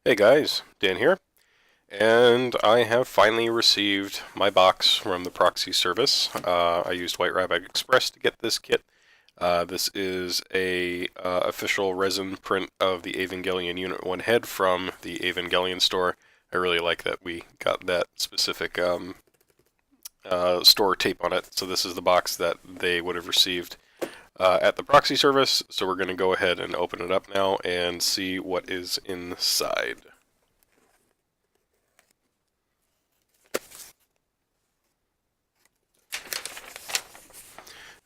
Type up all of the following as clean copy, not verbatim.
Hey guys, Dan here, and I have finally received my box from the proxy service. I used White Rabbit Express to get this kit. This is a official resin print of the Evangelion Unit 1 head from the Evangelion store. I really like that we got that specific store tape on it, so this is the box that they would have received at the proxy service. So we're going to go ahead and open it up now and see what is inside.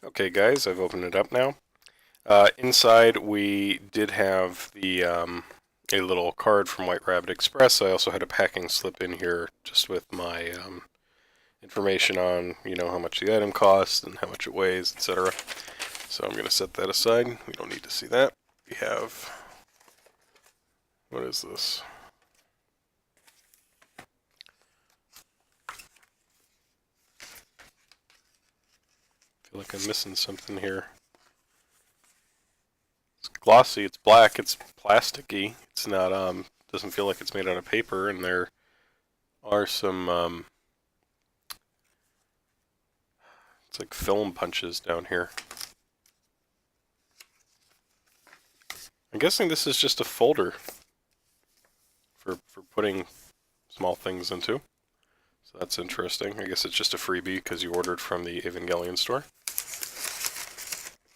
Okay guys, I've opened it up now. Inside we did have the a little card from White Rabbit Express. I also had a packing slip in here just with my information on, how much the item costs and how much it weighs, etc. So I'm going to set that aside. We don't need to see that. We have, what is this? I feel like I'm missing something here. It's glossy, it's black, it's plasticky. It's not, doesn't feel like it's made out of paper, and there are some, it's like film punches down here. I'm guessing this is just a folder for putting small things into. So that's interesting. I guess it's just a freebie because you ordered from the Evangelion store.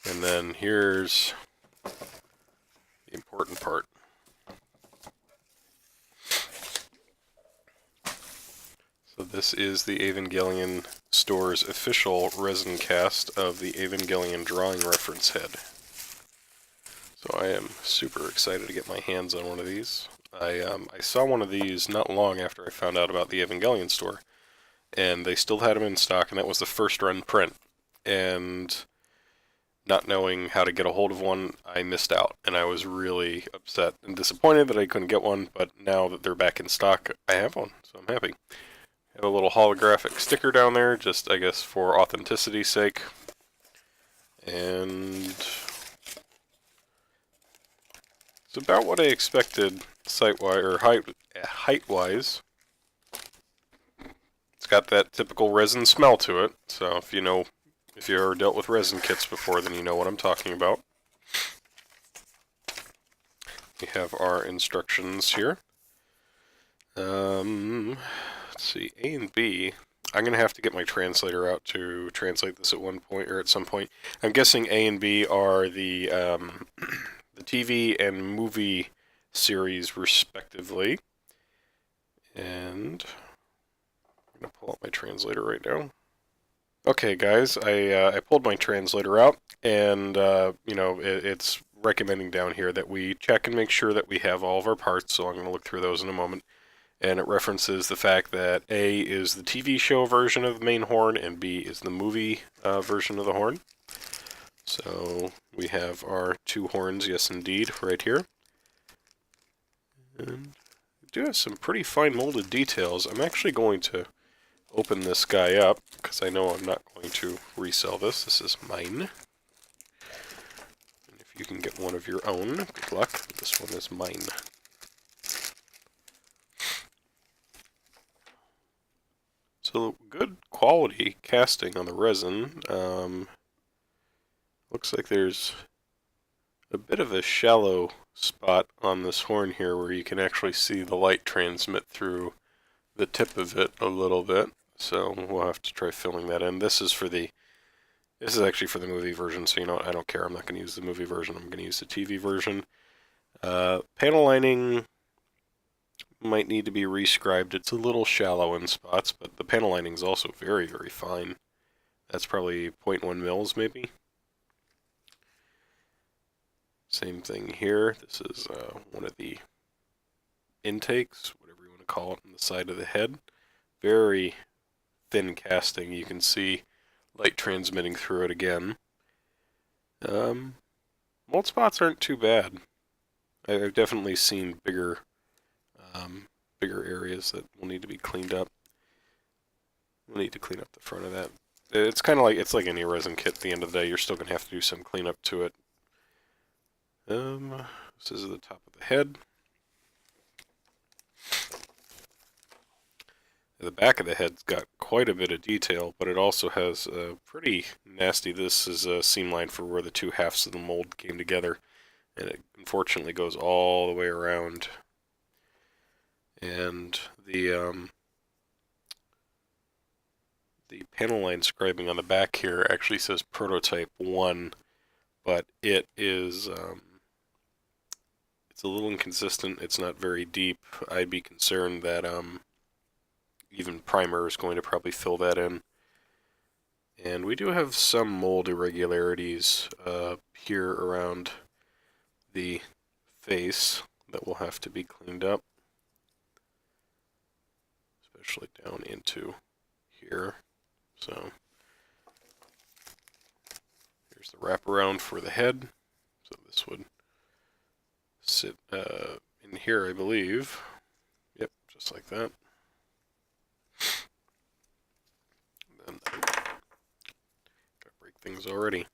And then here's the important part. So this is the Evangelion store's official resin cast of the Evangelion drawing reference head. So I am super excited to get my hands on one of these. I saw one of these not long after I found out about the Evangelion store, and they still had them in stock, and that was the first run print. And not knowing how to get a hold of one, I missed out, and I was really upset and disappointed that I couldn't get one, but now that they're back in stock, I have one, so I'm happy. I have a little holographic sticker down there, just, I guess, for authenticity's sake. And it's about what I expected site-wise, or height-wise. It's got that typical resin smell to it, so if you've ever dealt with resin kits before, then you know what I'm talking about. We have our instructions here. Let's see, A and B. I'm going to have to get my translator out to translate this at one point, or at some point. I'm guessing A and B are the TV and movie series, respectively. And I'm going to pull out my translator right now. Okay, guys, I pulled my translator out, and it's recommending down here that we check and make sure that we have all of our parts. So I'm going to look through those in a moment. And it references the fact that A is the TV show version of the main horn, and B is the movie version of the horn. So we have our two horns, yes indeed, right here. And we do have some pretty fine molded details. I'm actually going to open this guy up, because I know I'm not going to resell this. This is mine. And if you can get one of your own, good luck. This one is mine. So good quality casting on the resin. Looks like there's a bit of a shallow spot on this horn here where you can actually see the light transmit through the tip of it a little bit. So we'll have to try filling that in. This is actually for the movie version, so I don't care. I'm not going to use the movie version. I'm going to use the TV version. Panel lining might need to be rescribed. It's a little shallow in spots, but the panel lining is also very, very fine. That's probably 0.1 mils, maybe. Same thing here. This is one of the intakes, whatever you want to call it, on the side of the head. Very thin casting. You can see light transmitting through it again. Mold spots aren't too bad. I've definitely seen bigger areas that will need to be cleaned up. We'll need to clean up the front of that. It's kind of like any resin kit. At the end of the day, you're still going to have to do some cleanup to it. This is the top of the head. The back of the head's got quite a bit of detail, but it also has a pretty nasty, this is a seam line for where the two halves of the mold came together, and it unfortunately goes all the way around. And the panel line scribing on the back here actually says prototype 1, but it is, it's a little inconsistent, it's not very deep. I'd be concerned that even primer is going to probably fill that in. And we do have some mold irregularities here around the face that will have to be cleaned up, especially down into here. So here's the wraparound for the head. So this would sit in here, I believe. Yep, just like that. And then gotta break things already.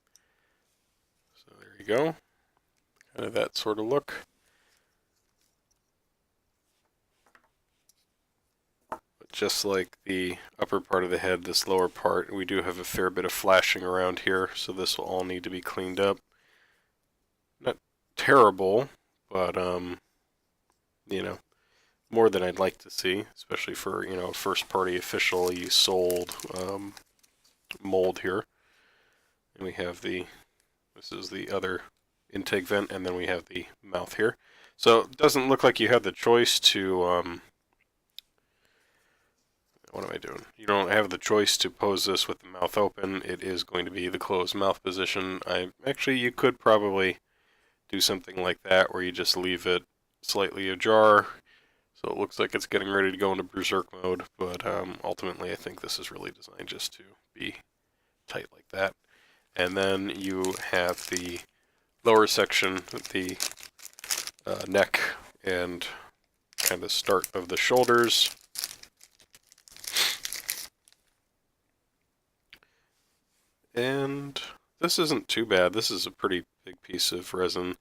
So there you go. Kind of that sort of look. But just like the upper part of the head, this lower part, we do have a fair bit of flashing around here, so this will all need to be cleaned up. Not terrible, but you know, more than I'd like to see, especially for, you know, first party officially sold mold here. And we have this is the other intake vent, and then we have the mouth here. So it doesn't look like you have the choice to, what am I doing? You don't have the choice to pose this with the mouth open. It is going to be the closed mouth position. Actually, you could probably do something like that where you just leave it slightly ajar, so it looks like it's getting ready to go into berserk mode, but ultimately I think this is really designed just to be tight like that. And then you have the lower section, the neck and kind of start of the shoulders. And this isn't too bad. This is a pretty big piece of resin,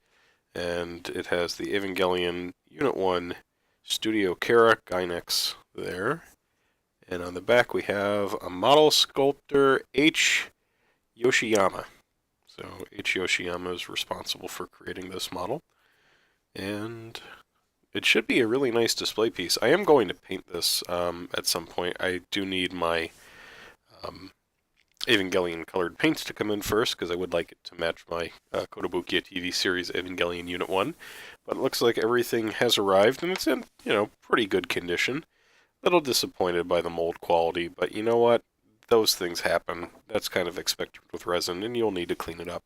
and it has the Evangelion Unit 1 Studio Kara Gynex there. And on the back we have a model sculptor, H. Yoshiyama. So H. Yoshiyama is responsible for creating this model. And it should be a really nice display piece. I am going to paint this at some point. I do need my Evangelion colored paints to come in first, because I would like it to match my Kotobukiya TV series Evangelion Unit 1. But it looks like everything has arrived, and it's in, you know, pretty good condition. A little disappointed by the mold quality, but you know what? Those things happen. That's kind of expected with resin, and you'll need to clean it up.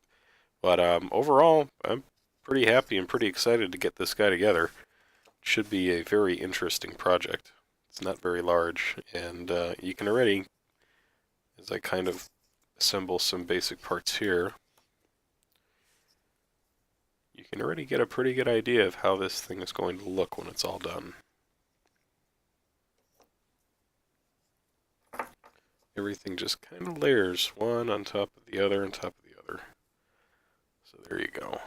But overall, I'm pretty happy and pretty excited to get this guy together. It should be a very interesting project. It's not very large, and you can already, as I kind of assemble some basic parts here, you can already get a pretty good idea of how this thing is going to look when it's all done. Everything just kind of layers one on top of the other on top of the other. So there you go.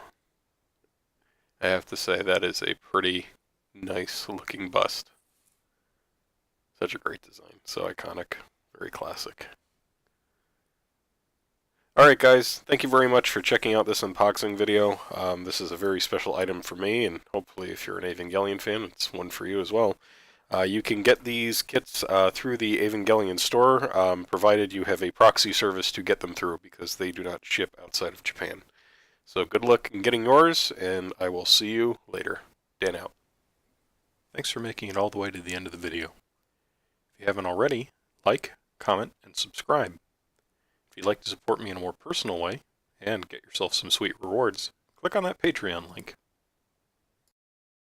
I have to say that is a pretty nice looking bust. Such a great design. So iconic. Very classic. Alright guys, thank you very much for checking out this unboxing video. This is a very special item for me, and hopefully if you're an Evangelion fan, it's one for you as well. You can get these kits through the Evangelion store, provided you have a proxy service to get them through, because they do not ship outside of Japan. So good luck in getting yours, and I will see you later. Dan out. Thanks for making it all the way to the end of the video. If you haven't already, like, comment, and subscribe. If you'd like to support me in a more personal way, and get yourself some sweet rewards, click on that Patreon link.